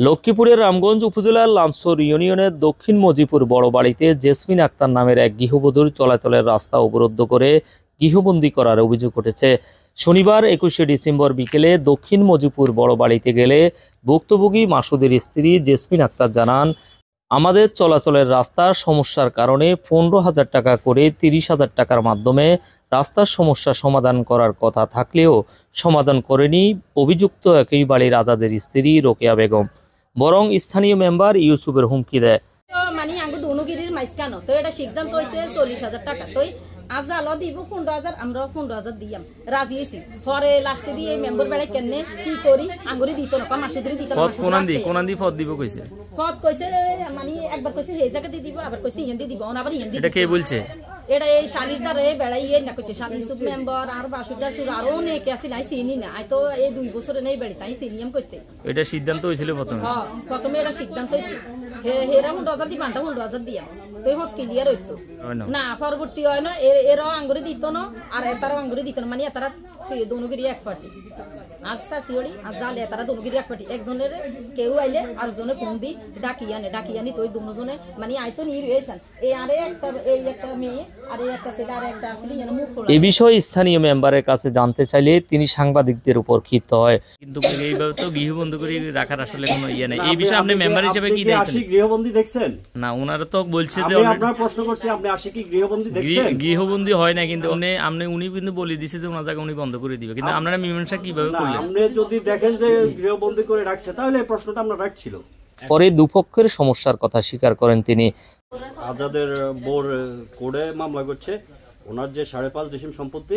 লক্ষ্মীপুরের রামগঞ্জ উপজেলার লামসর ইউনিয়নের দক্ষিণ মজিপুর বড় বাড়িতে জেসমিন আক্তার নামের এক গৃহবধূর চলাচলের রাস্তা অবরুদ্ধ করে গৃহবন্দী করার অভিযোগ উঠেছে। শনিবার 21শে ডিসেম্বর বিকেলে দক্ষিণ মজিপুর বড় বাড়িতে গেলে ভুক্তভোগী মাসুদের স্ত্রী জেসমিন আক্তার জানান, আমাদের চলাচলের রাস্তার সমস্যার কারণে 15,000 টাকা করে 30,000 টাকার মাধ্যমে রাস্তার সমস্যা সমাধান করার কথা থাকলেও সমাধান করেনি অভিযুক্ত একই বাড়ির আজাদের স্ত্রী রোকেয়া বেগম, বরং স্থানীয় মেম্বার ইউসুফের হুমকি দেয়। মানে আঙ্গু দুনুগিরির মাইসকানো তো এটা সিদ্ধান্ত হয়েছে 40,000 টাকা, তো আজালো দিব 15,000, আমরা 15,000 দিয়াম রাজি হয়েছি। পরে লাস্টে দিয়ে মেম্বার বেড়াই কেনে কি করি আঙ্গুরি দিত না, মাসুদরি দিত না। কোনান্দি পদ দিব কইছে, পদ কইছে মানে একবার কইছে হে জায়গা দিয়ে দিব, আবার কইছে ইয়েন্দি দিব, আবার ইয়েন্দি। এটা কে বলছে? এটা এই সালিশদারে বেড়াই না কইছে, সালিশ মেম্বার আর বাসুদার সুর আরো অনেকে আছিল, আই চিনি না, আই তো এই 2 বছরে নেই বেড়ি তাই সিনিয়ম করতে। এটা সিদ্ধান্ত হয়েছিল প্রথমে? হ্যাঁ, প্রথমে এটা সিদ্ধান্ত হয়েছিল হেরা 15,000 দিবা, 15,000 দিয়া তুই হত ক্লিয়ার হইতো না। পরবর্তী হয় না এরাও আঙ্গুরি দিত না আর এতারাও আঙ্গুরি দিত না, মানে এতারা দুনুগিরি এক পার্টি। আচ্ছা সিওড়ি আর জালে তারা দুনুগিরি এক পার্টি, একজনের কেউ আইলে আরেকজনে ফোন দি ডাকি আনি তুই দুজনে মানে আইতো নিয়ে রয়েছেন। এই আরে একটা এই একটা মেয়ে আর এই একটা ছেলে আর একটা আসলে মুখ খোলা। এই বিষয়ে স্থানীয় মেম্বারের কাছে জানতে চাইলে তিনি সাংবাদিকদের উপর ক্ষিপ্ত হয়। কিন্তু এইভাবে তো গৃহবন্দী করে রাখার আসলে কোনো ইয়ে নাই। এই বিষয়ে আপনি মেম্বার হিসেবে কি দেখছেন? গৃহবন্দী দেখছেন না? ওনারা তো বলছে যে আমি আপনার প্রশ্ন করছি, আপনি আশিকি গৃহবন্দী দেখছেন? গৃহবন্দী হয় না, কিন্তু উনি কিন্তু বলে দিয়েছে যে ওনার জায়গা উনি বন্ধ করে দিবে, কিন্তু আপনারা মীমাংসা কিভাবে করলেন? আপনি যদি দেখেন যে গৃহবন্দী করে রাখছে তাহলে এই প্রশ্নটা আমরা রাখছিল। পরে দুপক্ষের সমস্যার কথা স্বীকার করেন তিনি। আজাদের বোর কোর্টে মামলা করছে, ওনার যে 5.5 ডিসিম সম্পত্তি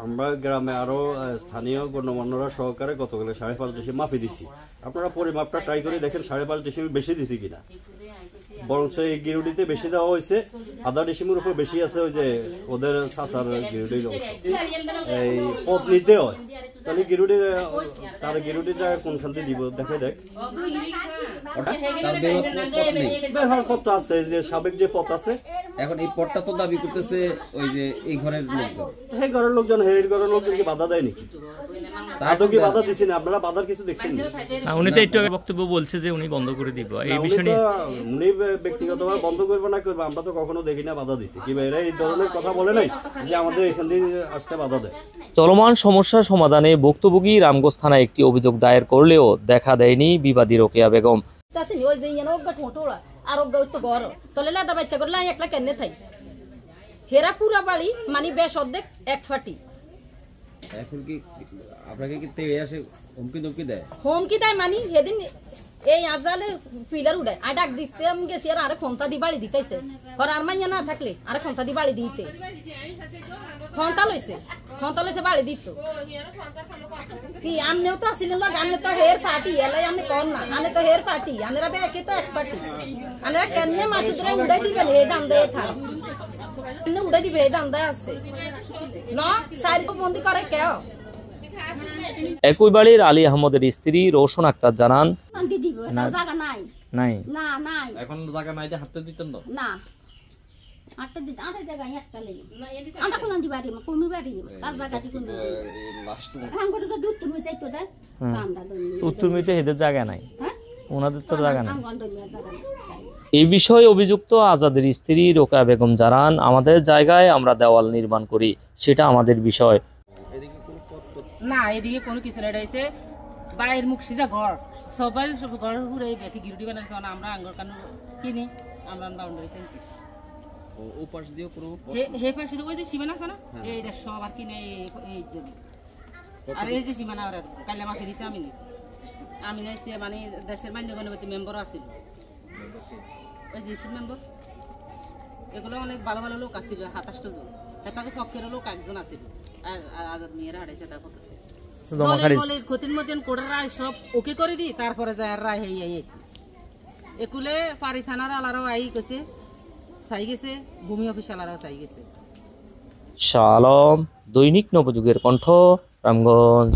আমরা গ্রামে আরো স্থানীয় গণ্যমান্যরা সহকারে গতকালে 5.5 ডিসিম মাপি দিছি। আপনারা পরিমাপটা ট্রাই করে দেখেন 5.5 ডিসিম বেশি দিছি কিনা। বরং এই গিরুডিতে বেশি দেওয়া হয়েছে, আধা ডিসিমের উপর বেশি আছে ওই যে ওদের চাচার গিরুডির অংশ। এই পথ নিতে হয় তাহলে গিরুডির তার গিরুডির জায়গায় কোন শান্তি দিব দেখে দেখ বের হওয়ার পথ আছে, যে সাবেক যে পথ আছে। এখন এই পথটা তো দাবি করতেছে ওই যে এই ঘরের লোকজন, এই ঘরের লোকজন এই ঘরের লোকজন কি বাধা দেয় নাকি? তাতো কি বাধা দিছি না? আপনারা বাধার কিছু দেখছেন না? উনি তো একটু আগে বক্তব্য বলছে যে উনি বন্ধ করে দিব। এই বিষয় নিয়ে উনি ব্যক্তিগতভাবে বন্ধ করবে না করবে আমরা তো কখনো দেখি না বাধা দিতে। কি এরা এই ধরনের কথা বলে নাই যে আমাদের এখান থেকে আসতে বাধা দেয়। চলমান সমস্যা সমাধানে ভুক্তভোগী রামগঞ্জ থানায় একটি অভিযোগ দায়ের করলেও দেখা দেয়নি বিবাদী রোকেয়া বেগম। হেরা পুরা বাড়ি মানে বেশ অর্ধেক এক ফাটি। এখন কি আপনাকে কি তেড়ে আসে হুমকি দেয়? হুমকি দেয় মানে সেদিন এই আজালে পিলার উড়ায় আর ডাক দিতে গেছি আর আরে খন্তা দি বাড়ি দিতেছে, আর আর মাইয়া না থাকলে আরে খন্তা দি বাড়ি দিতে খন্তা লইছে বাড়ি দিত। কি আমনেও তো আসিলেন, আমনে তো হের পার্টি এলাই আমনে কোন না, আমনে তো হের পার্টি, আমরা বেকে তো এক পার্টি। আমরা কেনে মাসুদরে উড়াই দিবেন হে দাম দেয় থাক উড়াই দিবে এই দাম দেয় আছে না সাইড বন্দি করে কেউ। একই বাড়ির আলী আহমদের স্ত্রী রোশন আক্তার জানান, নাই এখন জায়গা নাই যে হাঁটতে দিতেন না। উত্তরমিতে হেদের জায়গা নাই, ওনাদের তো জায়গা নাই। এই বিষয়ে অভিযুক্ত আজাদের স্ত্রী রোকেয়া বেগম জানান, আমাদের জায়গায় আমরা দেওয়াল নির্মাণ করি, সেটা আমাদের বিষয় না। এদিকে কোনো কিছু নাই, রয়েছে বাইরের মুখ সিজা ঘর, সবাই সব ঘর ঘুরে বেশি গিরুটি বানাইছে, আমরা আঙ্গুর কানু কিনি, আমরা বাউন্ডারি কিনছি। ও পাশ দিয়ে কোনো হে পাশে ওই যে সীমানা আছে না, এইটা সব আর কিনে এই আর এই যে সীমানা আর কাইলে মাকে দিছে আমি নাইছে মানে দেশের মান্য গণপতি মেম্বার আছিল, ওই যে মেম্বার এগুলো অনেক ভালো ভালো লোক আছিল, 27 জন। হেতাকে পক্ষের লোক একজন আছিল, আজাদ মেয়েরা হারাইছে তার পক্ষে ক্ষতির মতন করে রায় সব ওকে করে দি, তারপরে যায় রায় হয়ে আইছে। একুলে পারি থানার আলারাও আই গেছে, চাই গেছে, ভূমি অফিস আলারাও চাই গেছে। শালম, দৈনিক নবযুগের কণ্ঠ, রামগঞ্জ।